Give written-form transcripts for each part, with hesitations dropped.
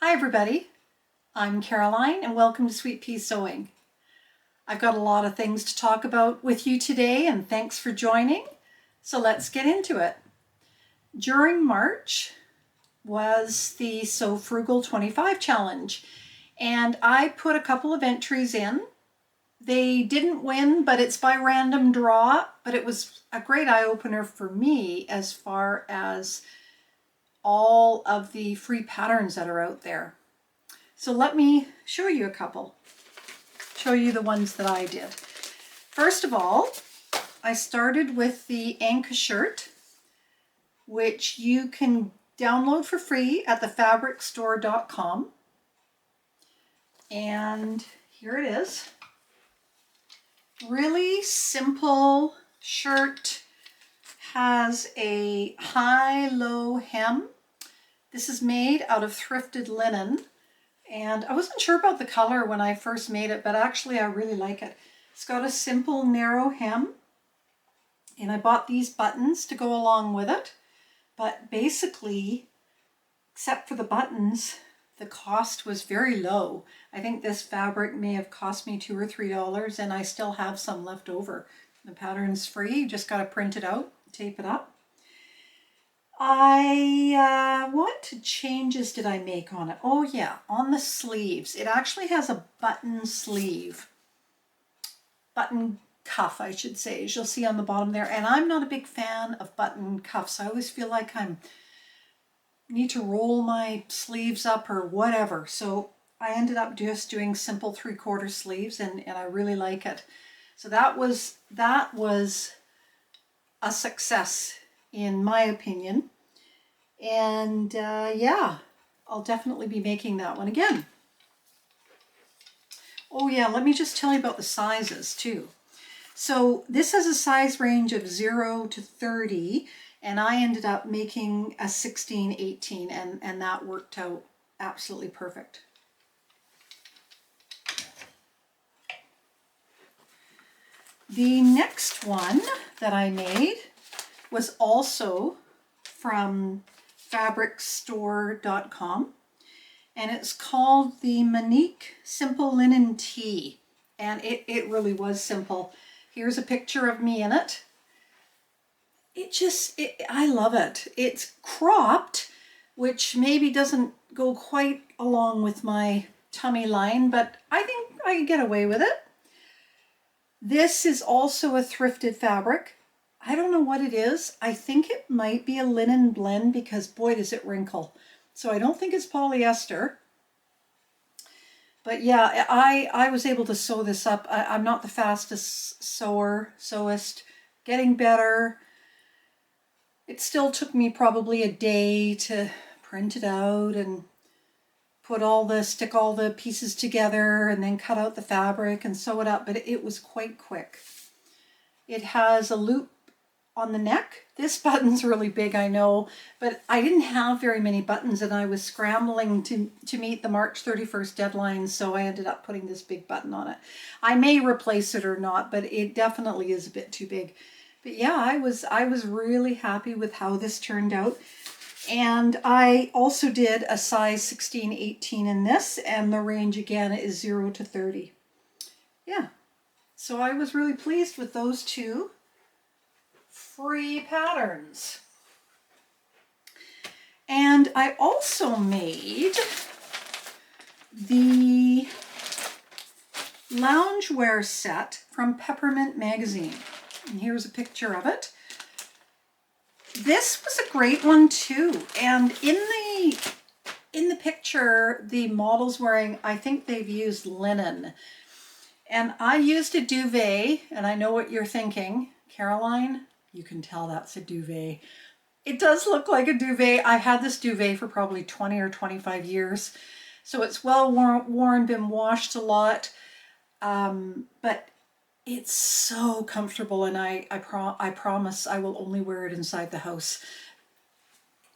Hi everybody, I'm Caroline and welcome to Sweet Pea Sewing. I've got a lot of things to talk about with you today and thanks for joining. So let's get into it. During March was the SewFrugal 25 challenge and I put a couple of entries in. They didn't win, but it's by random draw, but it was a great eye-opener for me as far as all of the free patterns that are out there. So let me show you a couple, show you the ones that I did. First of all, I started with the Anka shirt, which you can download for free at thefabricstore.com. And here it is. Really simple shirt, has a high-low hem. This is made out of thrifted linen. And I wasn't sure about the color when I first made it, but actually I really like it. It's got a simple narrow hem, and I bought these buttons to go along with it. But basically, except for the buttons, the cost was very low. I think this fabric may have cost me $2 or $3, and I still have some left over. The pattern's free, you just gotta print it out, tape it up. What changes did I make on it? Oh yeah, on the sleeves. It actually has a button sleeve. Button cuff, I should say, as you'll see on the bottom there. And I'm not a big fan of button cuffs. I always feel like I need to roll my sleeves up or whatever. So I ended up just doing simple 3/4 sleeves and I really like it. So that was a success in my opinion. And yeah, I'll definitely be making that one again. Oh yeah, let me just tell you about the sizes too. So this has a size range of 0 to 30, and I ended up making a 16, 18, and that worked out absolutely perfect. The next one that I made was also from fabricstore.com, and it's called the Monique Simple Linen Tee, and it really was simple. Here's a picture of me in it. I love it. It's cropped, which maybe doesn't go quite along with my tummy line, but I think I can get away with it. This is also a thrifted fabric. I don't know what it is. I think it might be a linen blend because boy does it wrinkle. So I don't think it's polyester. But yeah, I was able to sew this up. I'm not the fastest sewist, getting better. It still took me probably a day to print it out and stick all the pieces together and then cut out the fabric and sew it up, but it was quite quick. It has a loop on the neck. This button's really big, I know, but I didn't have very many buttons and I was scrambling to meet the March 31st deadline, so I ended up putting this big button on it. I may replace it or not, but it definitely is a bit too big. But yeah, I was really happy with how this turned out. And I also did a size 16, 18 in this, and the range again is 0 to 30. Yeah, so I was really pleased with those two free patterns. And I also made the Loungewear set from Peppermint magazine. And here's a picture of it. This was a great one too. And in the picture, the model's wearing, I think they've used linen. And I used a duvet, and I know what you're thinking, Caroline, you can tell that's a duvet. It does look like a duvet. I had this duvet for probably 20 or 25 years. So it's well worn, been washed a lot. But it's so comfortable, and I promise I will only wear it inside the house.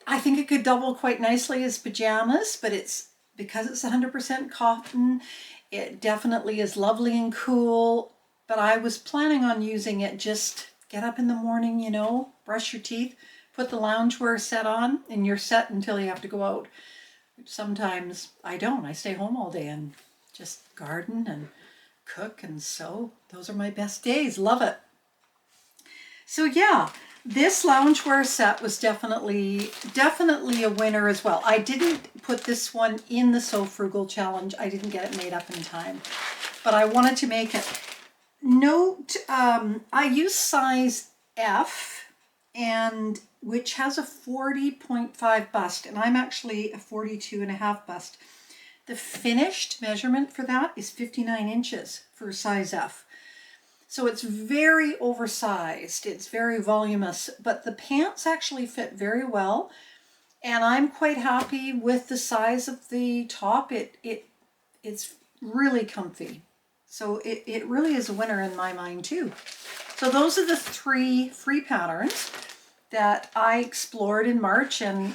I think it could double quite nicely as pajamas, but because it's 100% cotton, it definitely is lovely and cool. But I was planning on using it just get up in the morning, you know, brush your teeth, put the loungewear set on, and you're set until you have to go out. Sometimes I don't. I stay home all day and just garden and cook and sew. Those are my best days. Love it. So yeah, this loungewear set was definitely a winner as well. I didn't put this one in the SewFrugal challenge. I didn't get it made up in time, but I wanted to make it. Note, I use size F, and which has a 40.5 bust, and I'm actually a 42.5 bust. The finished measurement for that is 59 inches for size F. So it's very oversized, it's very voluminous, but the pants actually fit very well, and I'm quite happy with the size of the top. It's really comfy. So it really is a winner in my mind too. So those are the 3 free patterns that I explored in March, and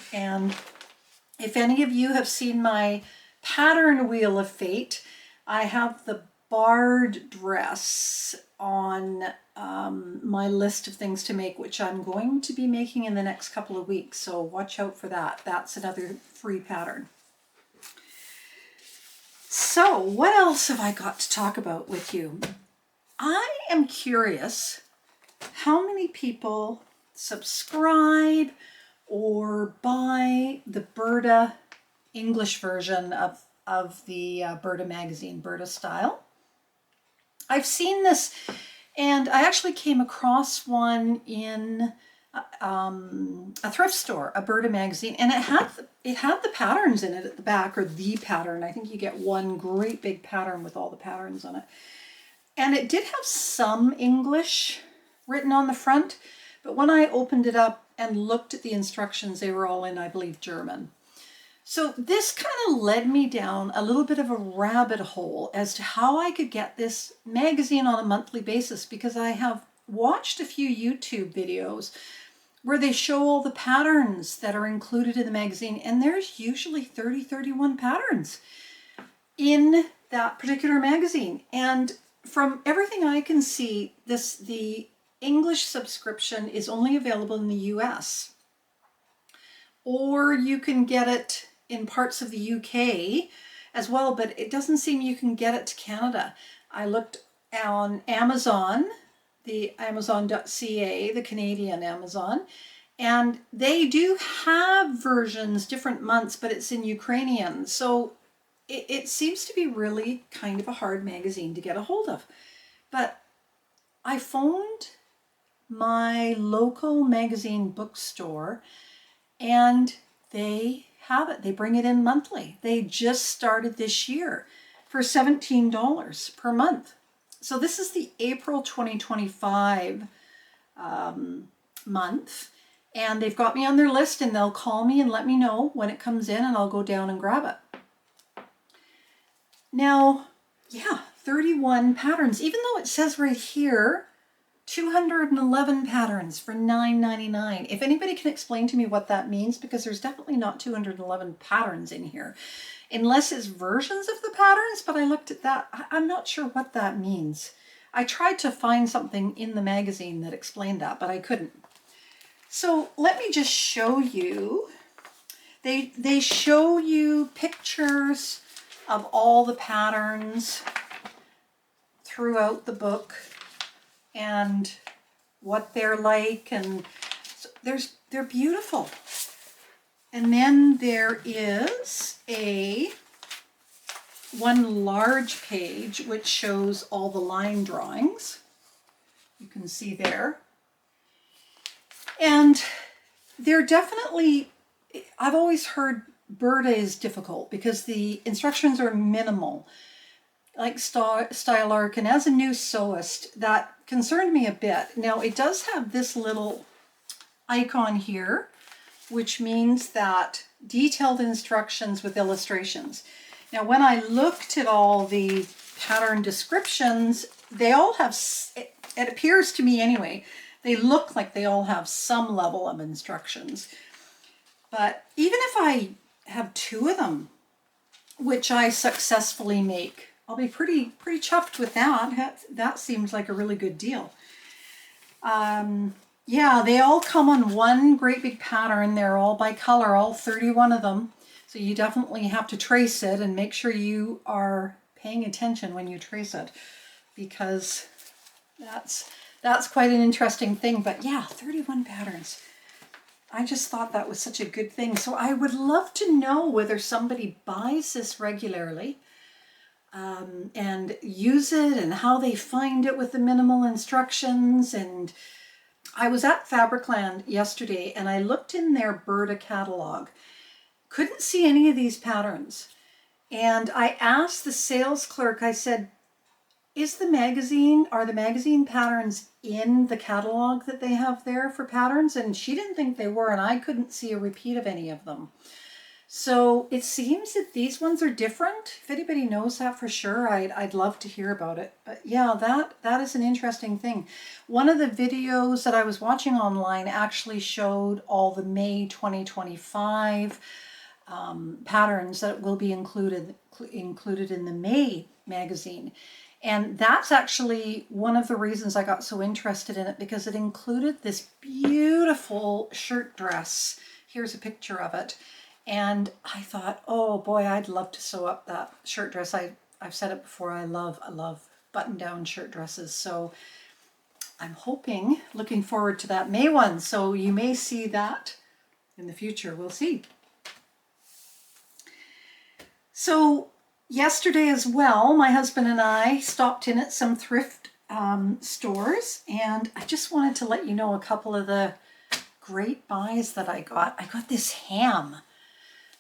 if any of you have seen my pattern wheel of fate, I have the barred dress on my list of things to make, which I'm going to be making in the next couple of weeks, so watch out for that. That's another free pattern. So what else have I got to talk about with you? I am curious how many people subscribe or buy the Burda English version of the Burda magazine, Burda Style. I've seen this, and I actually came across one in a thrift store, a Burda magazine, and it had the patterns in it at the back, or the pattern. I think you get one great big pattern with all the patterns on it. And it did have some English written on the front, but when I opened it up and looked at the instructions, they were all in, I believe, German. So this kind of led me down a little bit of a rabbit hole as to how I could get this magazine on a monthly basis, because I have watched a few YouTube videos where they show all the patterns that are included in the magazine, and there's usually 31 patterns in that particular magazine. And from everything I can see, the English subscription is only available in the US, or you can get it in parts of the UK as well, but it doesn't seem you can get it to Canada. I looked on Amazon, the Amazon.ca, the Canadian Amazon, and they do have versions different months, but it's in Ukrainian. So it seems to be really kind of a hard magazine to get a hold of. But I phoned my local magazine bookstore, and they have it. They bring it in monthly. They just started this year for $17 per month. So this is the April 2025 month, and they've got me on their list, and they'll call me and let me know when it comes in, and I'll go down and grab it. Now, yeah, 31 patterns, even though it says right here 211 patterns for $9.99. If anybody can explain to me what that means, because there's definitely not 211 patterns in here, unless it's versions of the patterns, but I looked at that. I'm not sure what that means. I tried to find something in the magazine that explained that, but I couldn't. So let me just show you. They show you pictures of all the patterns throughout the book and what they're like, and so they're beautiful. And then there is one large page which shows all the line drawings. You can see there. And they're definitely, I've always heard Burda is difficult because the instructions are minimal, like Style Arc, and as a new sewist, that concerned me a bit. Now, it does have this little icon here, which means that detailed instructions with illustrations. Now, when I looked at all the pattern descriptions, they all have, it appears to me anyway, they look like they all have some level of instructions. But even if I have 2 of them, which I successfully make, I'll be pretty chuffed with that. That seems like a really good deal. Yeah, they all come on one great big pattern. They're all by color, all 31 of them. So you definitely have to trace it and make sure you are paying attention when you trace it, because that's quite an interesting thing. But yeah, 31 patterns. I just thought that was such a good thing. So I would love to know whether somebody buys this regularly and use it, and how they find it with the minimal instructions. And I was at Fabricland yesterday and I looked in their Burda catalog. Couldn't see any of these patterns. And I asked the sales clerk, I said, are the magazine patterns in the catalog that they have there for patterns? And she didn't think they were, and I couldn't see a repeat of any of them. So it seems that these ones are different. If anybody knows that for sure, I'd love to hear about it. But yeah, that is an interesting thing. One of the videos that I was watching online actually showed all the May 2025 patterns that will be included in the May magazine. And that's actually one of the reasons I got so interested in it, because it included this beautiful shirt dress. Here's a picture of it. And I thought, oh boy, I'd love to sew up that shirt dress. I've said it before, I love button-down shirt dresses. So I'm looking forward to that May one. So you may see that in the future. We'll see. So yesterday as well, my husband and I stopped in at some thrift stores, and I just wanted to let you know a couple of the great buys that I got. I got this ham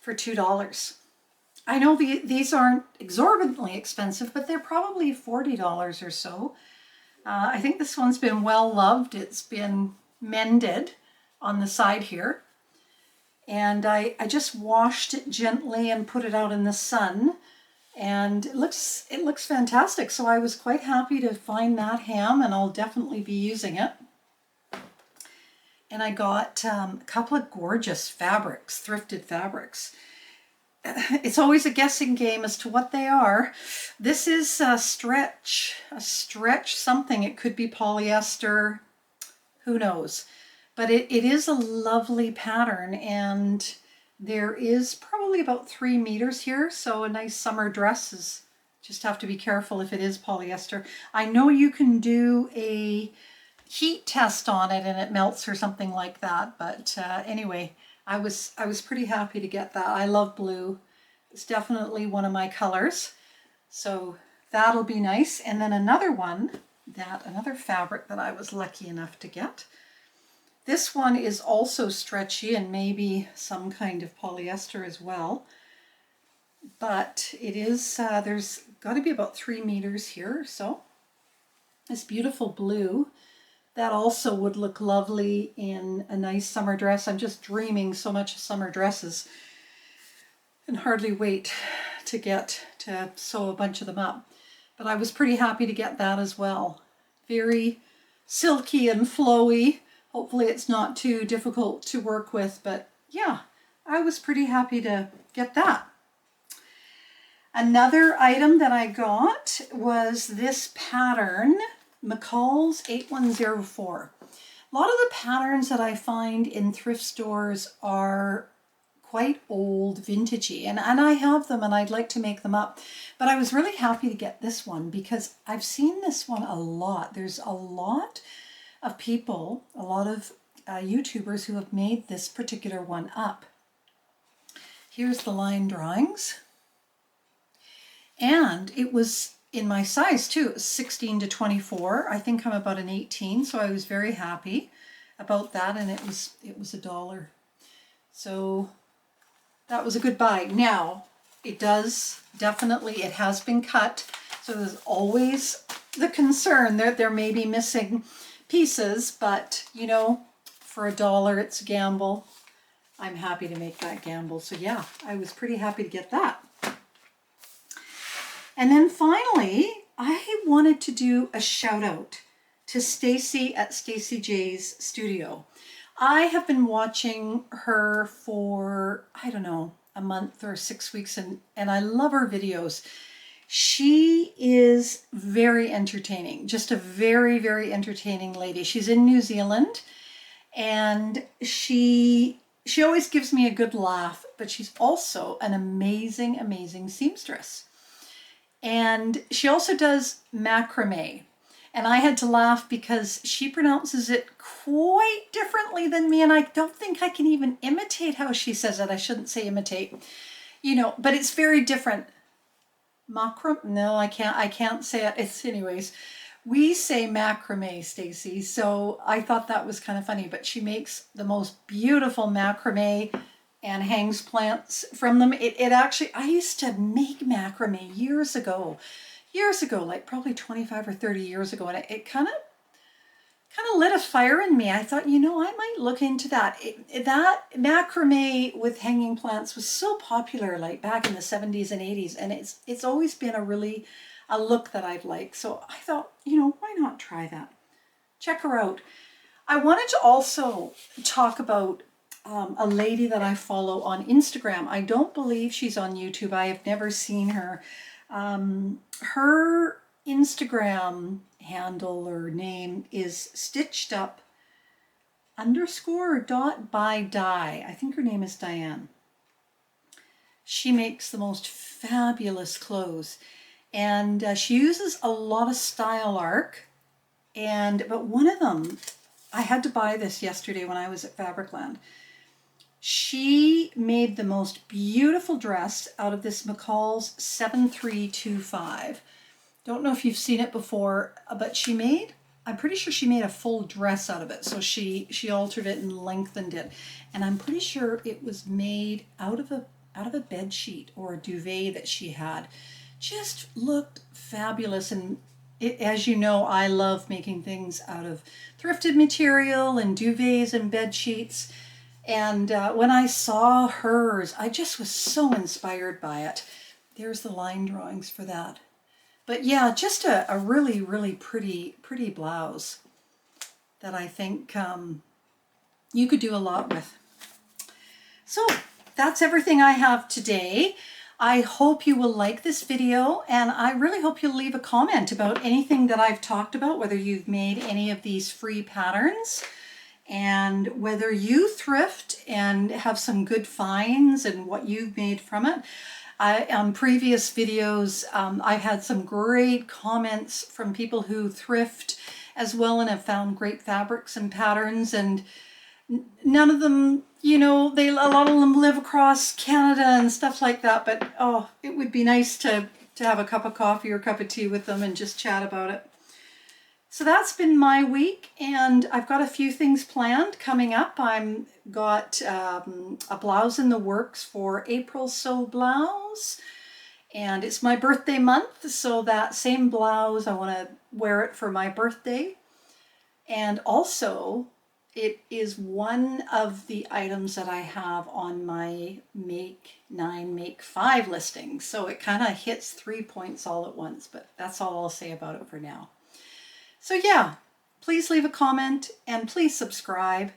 for $2. I know these aren't exorbitantly expensive, but they're probably $40 or so. I think this one's been well loved. It's been mended on the side here. And I just washed it gently and put it out in the sun. And it looks fantastic. So I was quite happy to find that ham, and I'll definitely be using it. And I got a couple of gorgeous fabrics, thrifted fabrics. It's always a guessing game as to what they are. This is a stretch something. It could be polyester, who knows. But it is a lovely pattern, and there is probably about 3 meters here. So a nice summer dress is, just have to be careful if it is polyester. I know you can do a heat test on it and it melts or something like that. But anyway, I was pretty happy to get that. I love blue. It's definitely one of my colors. So that'll be nice. And then another fabric that I was lucky enough to get. This one is also stretchy and maybe some kind of polyester as well. But it is, there's got to be about 3 meters here. So this beautiful blue. That also would look lovely in a nice summer dress. I'm just dreaming so much of summer dresses and hardly wait to sew a bunch of them up. But I was pretty happy to get that as well. Very silky and flowy. Hopefully it's not too difficult to work with, but yeah, I was pretty happy to get that. Another item that I got was this pattern, McCalls 8104. A lot of the patterns that I find in thrift stores are quite old, vintagey, and I have them and I'd like to make them up. But I was really happy to get this one because I've seen this one a lot. There's a lot of people, a lot of YouTubers who have made this particular one up. Here's the line drawings. And it was in my size too. It was 16 to 24. I think I'm about an 18, so I was very happy about that, and it was $1. So that was a good buy. Now, it has been cut, so there's always the concern that there may be missing pieces, but you know, for $1 it's a gamble. I'm happy to make that gamble. So yeah, I was pretty happy to get that. And then finally, I wanted to do a shout out to Stacy at Stacy J's studio. I have been watching her for, I don't know, a month or 6 weeks, and I love her videos. She is very entertaining, just a very, very entertaining lady. She's in New Zealand, and she she always gives me a good laugh, but she's also an amazing, amazing seamstress. And she also does macrame. And I had to laugh because she pronounces it quite differently than me, and I don't think I can even imitate how she says it. I shouldn't say imitate, you know, but it's very different. Macrame? No, I can't say it. It's anyways. We say macrame, Stacy, so I thought that was kind of funny, but she makes the most beautiful macrame and hangs plants from them. It actually, I used to make macrame years ago, like probably 25 or 30 years ago, and it kind of lit a fire in me. I thought, you know, I might look into that. That macrame with hanging plants was so popular, like back in the 70s and 80s, and it's always been a look that I've liked. So I thought, you know, why not try that? Check her out. I wanted to also talk about a lady that I follow on Instagram. I don't believe she's on YouTube. I have never seen her. Her Instagram handle or name is stitchedup_dot by Di. I think her name is Diane. She makes the most fabulous clothes, and she uses a lot of style arc. But one of them, I had to buy this yesterday when I was at Fabricland. She made the most beautiful dress out of this McCalls 7325. Don't know if you've seen it before, but I'm pretty sure she made a full dress out of it. So she altered it and lengthened it. And I'm pretty sure it was made out of a bed sheet or a duvet that she had. Just looked fabulous. And as you know, I love making things out of thrifted material and duvets and bed sheets. And when I saw hers, I just was so inspired by it. There's the line drawings for that. But yeah, just a really, really pretty blouse that I think you could do a lot with. So that's everything I have today. I hope you will like this video, and I really hope you'll leave a comment about anything that I've talked about, whether you've made any of these free patterns, and whether you thrift and have some good finds and what you've made from it. On previous videos, I've had some great comments from people who thrift as well and have found great fabrics and patterns, and none of them, you know, a lot of them live across Canada and stuff like that, but oh, it would be nice to have a cup of coffee or a cup of tea with them and just chat about it. So that's been my week, and I've got a few things planned coming up. I've got a blouse in the works for April Sew blouse, and it's my birthday month, so that same blouse, I want to wear it for my birthday. And also, it is one of the items that I have on my Make 9, Make 5 listing. So it kind of hits 3 points all at once, but that's all I'll say about it for now. So yeah, please leave a comment and please subscribe.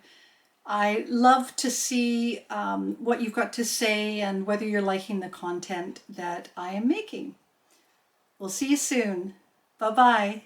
I love to see what you've got to say and whether you're liking the content that I am making. We'll see you soon. Bye-bye.